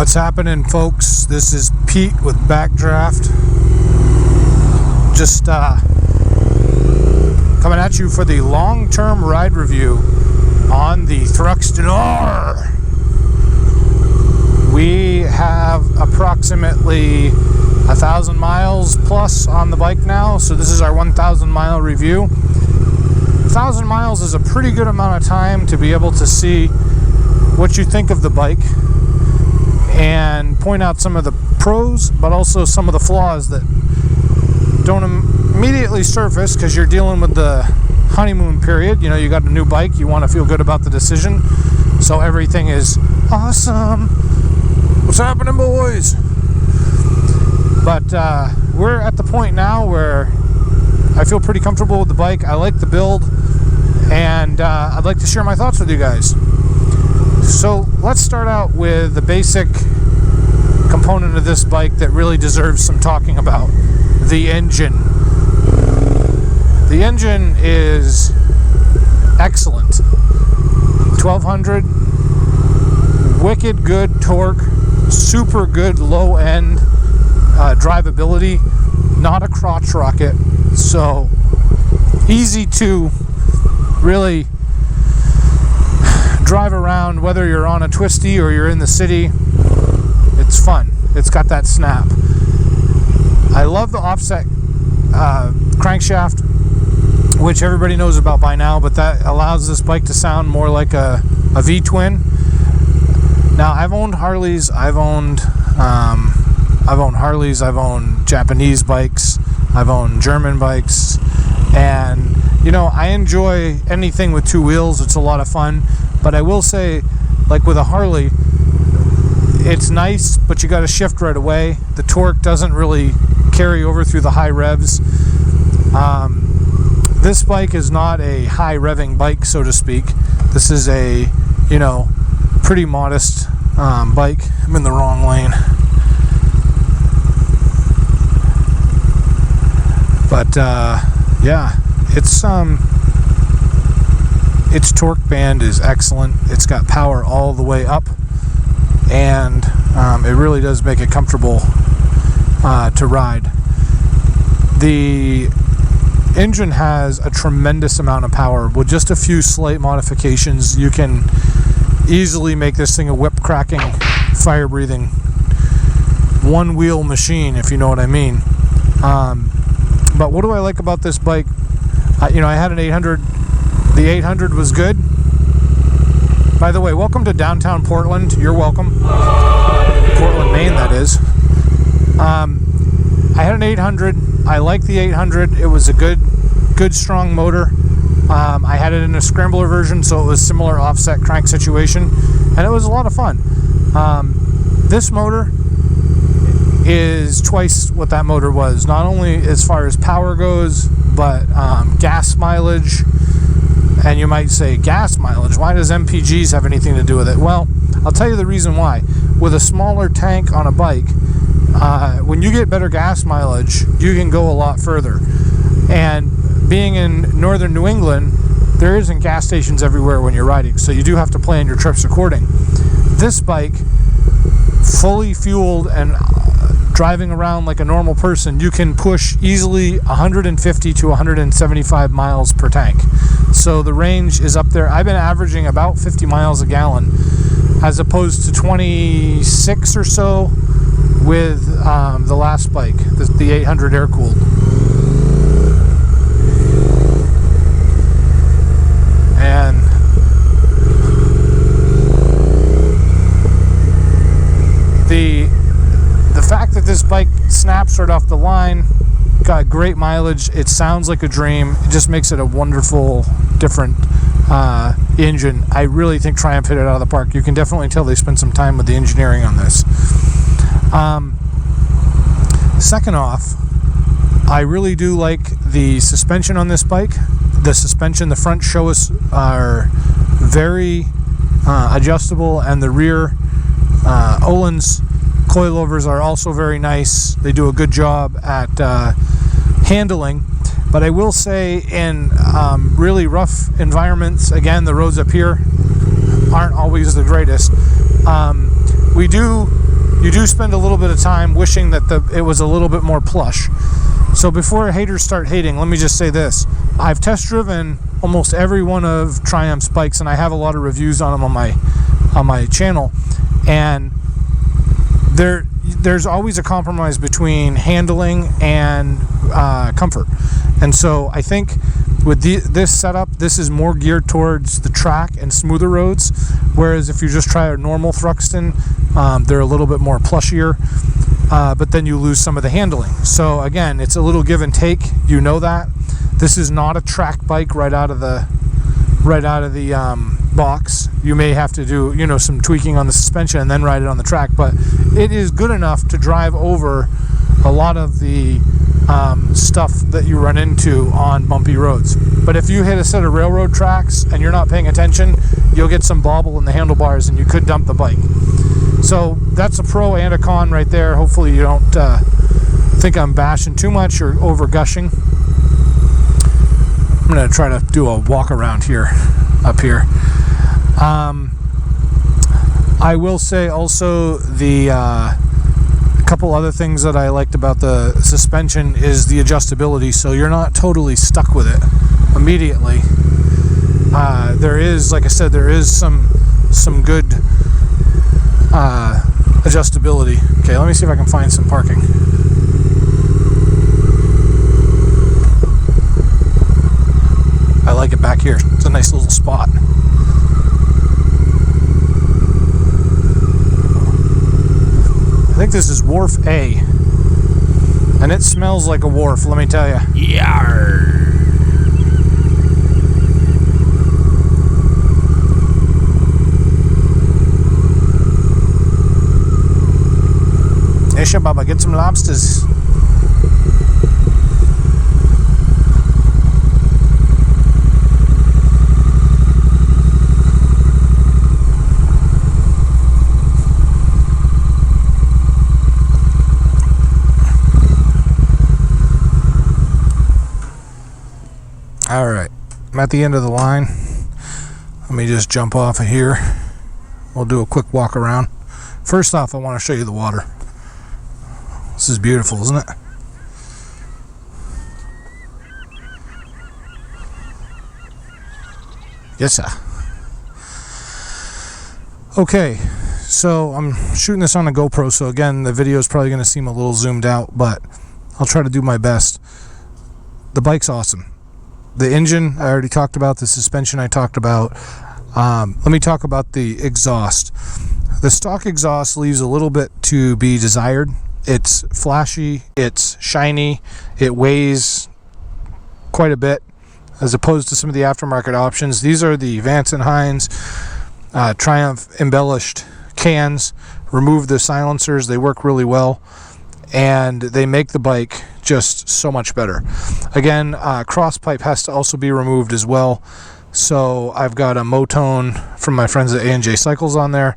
What's happening, folks? This is Pete with Backdraft. Just coming at you for the long-term ride review on the Thruxton R. We have approximately 1,000 miles plus on the bike now, so this is our 1,000 mile review. 1,000 miles is a pretty good amount of time to be able to see what you think of the bike and point out some of the pros, but also some of the flaws that don't immediately surface because you're dealing with the honeymoon period. You know, you got a new bike, you want to feel good about the decision, so everything is awesome. What's happening, boys? But we're at the point now where I feel pretty comfortable with the bike. I like the build, and I'd like to share my thoughts with you guys. So let's start out with the basic component of this bike that really deserves some talking about: the engine. The engine is excellent. 1200, wicked good torque, super good low end drivability, not a crotch rocket, so easy to really drive around, whether you're on a twisty or you're in the city. It's fun. It's got that snap. I love the offset crankshaft, which everybody knows about by now, but that allows this bike to sound more like a V-twin. Now, I've owned Harleys, I've owned Japanese bikes, I've owned German bikes, and you know, I enjoy anything with two wheels. It's a lot of fun. But I will say, like with a Harley, it's nice, but you got to shift right away. The torque doesn't really carry over through the high revs. This bike is not a high revving bike, so to speak. This is a, you know, pretty modest bike. I'm in the wrong lane. But yeah, its torque band is excellent. It's got power all the way up, and it really does make it comfortable to ride. The engine has a tremendous amount of power. With just a few slight modifications, you can easily make this thing a whip-cracking, fire-breathing, one-wheel machine, if you know what I mean. But what do I like about this bike? You know, I had an 800. The 800 was good. By the way, welcome to downtown Portland. You're welcome. Portland, Maine, that is. I had an 800. I like the 800. It was a good strong motor. I had it in a scrambler version, so it was similar offset crank situation, and it was a lot of fun. This motor is twice what that motor was, not only as far as power goes, but gas mileage. And you might say, gas mileage, why does MPGs have anything to do with it? Well, I'll tell you the reason why. With a smaller tank on a bike, when you get better gas mileage, you can go a lot further. And being in northern New England, there isn't gas stations everywhere when you're riding, so you do have to plan your trips according. This bike, fully fueled and driving around like a normal person, you can push easily 150 to 175 miles per tank. So the range is up there. I've been averaging about 50 miles a gallon as opposed to 26 or so with the last bike, the 800 air-cooled. And the fact that this bike snaps right off the line, got great mileage, it sounds like a dream. It just makes it a wonderful, different engine. I really think Triumph hit it out of the park. You can definitely tell they spent some time with the engineering on this. Second off, I really do like the suspension on this bike. The suspension, the front shows are very adjustable, and the rear Öhlins coilovers are also very nice. They do a good job at handling. But I will say, in really rough environments, again, the roads up here aren't always the greatest. We do you do spend a little bit of time wishing that it was a little bit more plush. So before haters start hating, let me just say this. I've test driven almost every one of Triumph's bikes, and I have a lot of reviews on them on my channel, and there's always a compromise between handling and comfort. And so I think with this setup, this is more geared towards the track and smoother roads, whereas if you just try a normal Thruxton, they're a little bit more plushier, but then you lose some of the handling. So again, it's a little give and take, you know that. This is not a track bike right out of the box. You may have to do, you know, some tweaking on the suspension and then ride it on the track, but it is good enough to drive over a lot of the stuff that you run into on bumpy roads. But if you hit a set of railroad tracks and you're not paying attention, you'll get some bobble in the handlebars and you could dump the bike. So that's a pro and a con right there. Hopefully you don't think I'm bashing too much or over gushing. I'm going to try to do a walk around here, up here. I will say also the couple other things that I liked about the suspension is the adjustability, so you're not totally stuck with it immediately. There is, like I said, there is some good adjustability. Okay, let me see if I can find some parking. I like it back here. It's a nice little spot. I think this is Wharf A, and it smells like a wharf, let me tell you. Yarr. Hey, Shababa, get some lobsters. Alright, I'm at the end of the line. Let me just jump off of here. We'll do a quick walk around. First off, I want to show you the water. This is beautiful, isn't it? Yes, sir. Okay, so I'm shooting this on a GoPro, so again, the video is probably going to seem a little zoomed out, but I'll try to do my best. The bike's awesome. The engine, I already talked about. The suspension, I talked about. Let me talk about the exhaust. The stock exhaust leaves a little bit to be desired. It's flashy, it's shiny, it weighs quite a bit as opposed to some of the aftermarket options. These are the Vance & Hines Triumph embellished cans. Remove the silencers, they work really well, and they make the bike just so much better. Again, cross pipe has to also be removed as well. So I've got a Motone from my friends at A&J Cycles on there.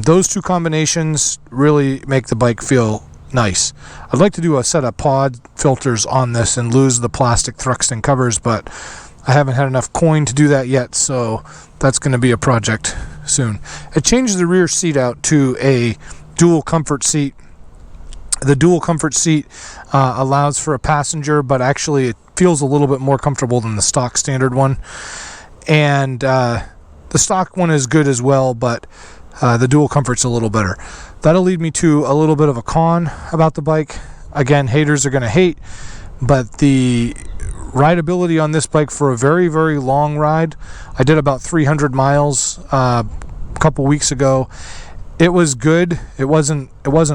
Those two combinations really make the bike feel nice. I'd like to do a set of pod filters on this and lose the plastic Thruxton covers, but I haven't had enough coin to do that yet, so that's going to be a project soon. It changed the rear seat out to a dual comfort seat. The dual comfort seat allows for a passenger, but actually it feels a little bit more comfortable than the stock standard one. And the stock one is good as well, but the dual comfort's a little better. That'll lead me to a little bit of a con about the bike. Again, haters are going to hate, but the rideability on this bike for a very, very long ride, I did about 300 miles a couple weeks ago. It was good. It wasn't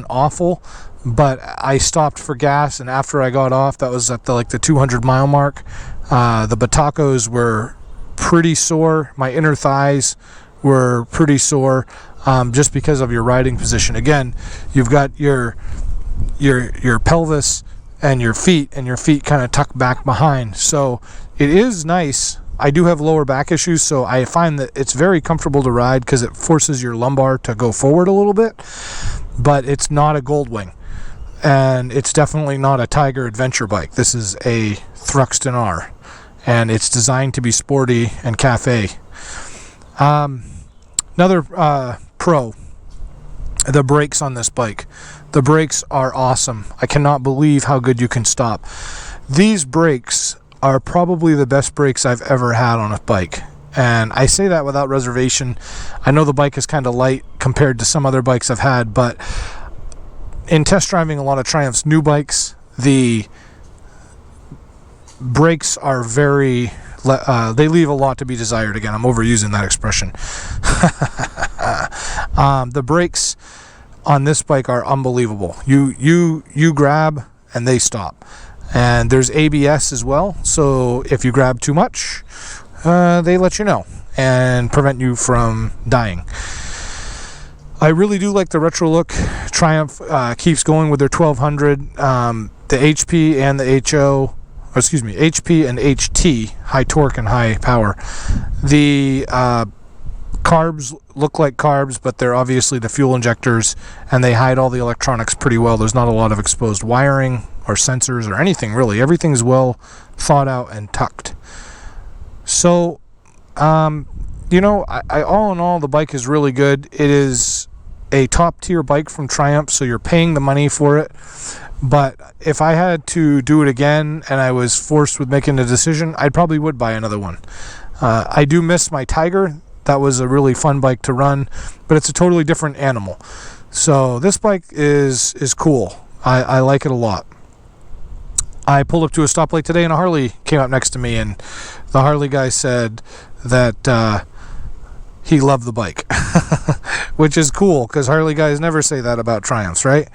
awful, but I stopped for gas, and after I got off, that was at the 200 mile mark. The Batacos were pretty sore. My inner thighs were pretty sore, just because of your riding position. Again, you've got your pelvis and your feet kind of tucked back behind. So it is nice. I do have lower back issues, so I find that it's very comfortable to ride because it forces your lumbar to go forward a little bit, but it's not a Goldwing, and it's definitely not a Tiger adventure bike. This is a Thruxton R, and it's designed to be sporty and cafe. Another pro. the brakes on this bike. The brakes are awesome. I cannot believe how good you can stop. These brakes are probably the best brakes I've ever had on a bike. And I say that without reservation. I know the bike is kind of light compared to some other bikes I've had, but in test driving a lot of Triumph's new bikes, the brakes are very... they leave a lot to be desired. Again, I'm overusing that expression. The brakes on this bike are unbelievable. You grab and they stop. And there's ABS as well, so if you grab too much, they let you know and prevent you from dying. I really do like the retro look. Triumph keeps going with their 1200. The HP and the HP and HT, high torque and high power. The carbs look like carbs, but they're obviously the fuel injectors, and they hide all the electronics pretty well. There's not a lot of exposed wiring or sensors or anything really. Everything's well thought out and tucked. So, you know, I all in all, the bike is really good. It is a top tier bike from Triumph, so you're paying the money for it. But if I had to do it again and I was forced with making a decision, I probably would buy another one. I do miss my Tiger. That was a really fun bike to run, but it's a totally different animal. So this bike is cool. I like it a lot. I pulled up to a stoplight today and a Harley came up next to me, and the Harley guy said that he loved the bike, which is cool because Harley guys never say that about Triumphs, right?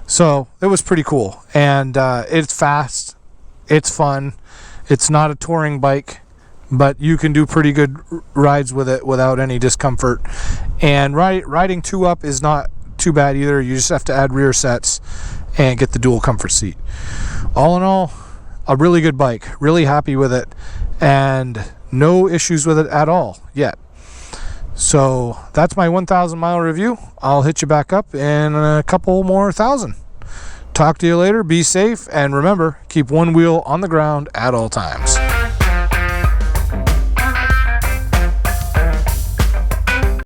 So it was pretty cool, and it's fast, it's fun, it's not a touring bike, but you can do pretty good rides with it without any discomfort. And riding 2-up is not too bad either. You just have to add rear sets and get the dual comfort seat. All in all, a really good bike. Really happy with it, and no issues with it at all yet. So that's my 1,000 mile review. I'll hit you back up in a couple more 1,000. Talk to you later. Be safe, and remember, keep one wheel on the ground at all times.